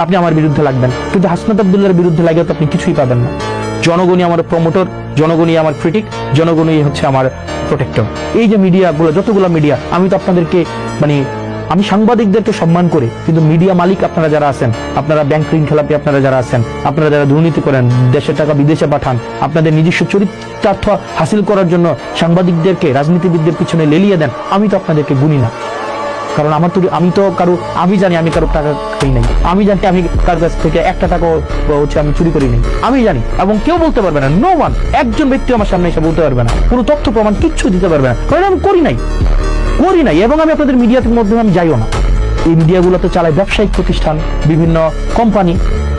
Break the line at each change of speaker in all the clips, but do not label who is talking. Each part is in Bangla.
আপনি আমার বিরুদ্ধে লাগবেন, কিন্তু হাসনাত আব্দুল্লাহর বিরুদ্ধে লাগে তো আপনি কিছুই পাবেন না। জনগণই আমার প্রমোটর, জনগণই আমার ক্রিটিক, জনগণই হচ্ছে আমার প্রোটেক্টর। এই যে মিডিয়াগুলো, যতগুলো মিডিয়া, আমি তো আপনাদেরকে আমি সাংবাদিকদেরকে সম্মান করি, কিন্তু মিডিয়া মালিক আপনারা যারা আছেন, আপনারা ব্যাংক ঋণ খেলাপি আপনারা যারা আছেন, আপনারা যারা দুর্নীতি করেন, দেশের টাকা বিদেশে পাঠান, আপনাদের নিজস্ব চরিতার্থ হাসিল করার জন্য সাংবাদিকদেরকে রাজনীতিবিদদের পিছনে লেলিয়ে দেন, আমি তো আপনাদেরকে গুনি না। কারণ আমি জানি আমি কারো টাকা খাই নাই, আমি জানি আমি কার কাছ থেকে একটা টাকা আমি চুরি করি নাই, আমি জানি। এবং কেউ বলতে পারবে না, নো ওয়ান, একজন ব্যক্তি আমার সামনে এসে বলতে পারবে না, কোনো তথ্য প্রমাণ কিচ্ছু দিতে পারবে না, কারণ আমি করি নাই। এবং আমি আপনাদের মিডিয়ার মধ্যে আমি যাইও না। এই মিডিয়াগুলোতে চালায় ব্যবসায়িক প্রতিষ্ঠান,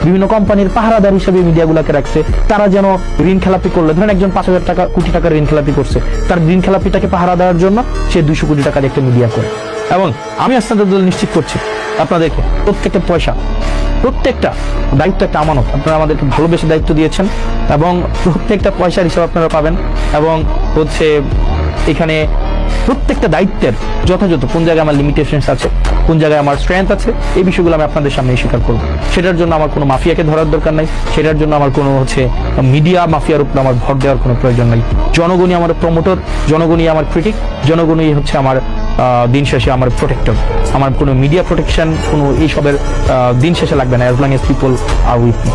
বিভিন্ন কোম্পানির পাহারাদার হিসেবে মিডিয়াগুলোকে রাখছে। তারা যেন ঋণ খেলাপি করলে, ধরেন একজন 5,000 কোটি টাকার ঋণ খেলাপি করছে, তার ঋণ খেলাপিটাকে পাহারা দেওয়ার জন্য সে 200 কোটি টাকা একটা মিডিয়া করে। এবং আমি আপনাদের নিশ্চিত করছি, আপনাদেরকে প্রত্যেকটা পয়সা, প্রত্যেকটা দায়িত্ব একটা আমানত, আপনারা আমাদেরকে ভালোবেসে দায়িত্ব দিয়েছেন, এবং প্রত্যেকটা পয়সার হিসাব আপনারা পাবেন। এবং হচ্ছে এখানে প্রত্যেকটা দায়িত্বের যথাযথ কোন জায়গায় আমার লিমিটেশনস আছে, কোন জায়গায় আমার স্ট্রেংথ আছে, এই বিষয়গুলো আমি আপনাদের সামনে স্বীকার করবো। সেটার জন্য আমার কোনো মাফিয়াকে ধরার দরকার নাই, সেটার জন্য আমার কোনো মিডিয়া মাফিয়ার উপর আমার ভর দেওয়ার কোনো প্রয়োজন নাই। জনগণই আমার প্রমোটর, জনগণই আমার ক্রিটিক, জনগণই হচ্ছে আমার দিন শেষে আমার প্রোটেক্টর। আমার কোনো মিডিয়া প্রোটেকশন, কোনো এইসবের দিন শেষে লাগবে না, as long as people are with me.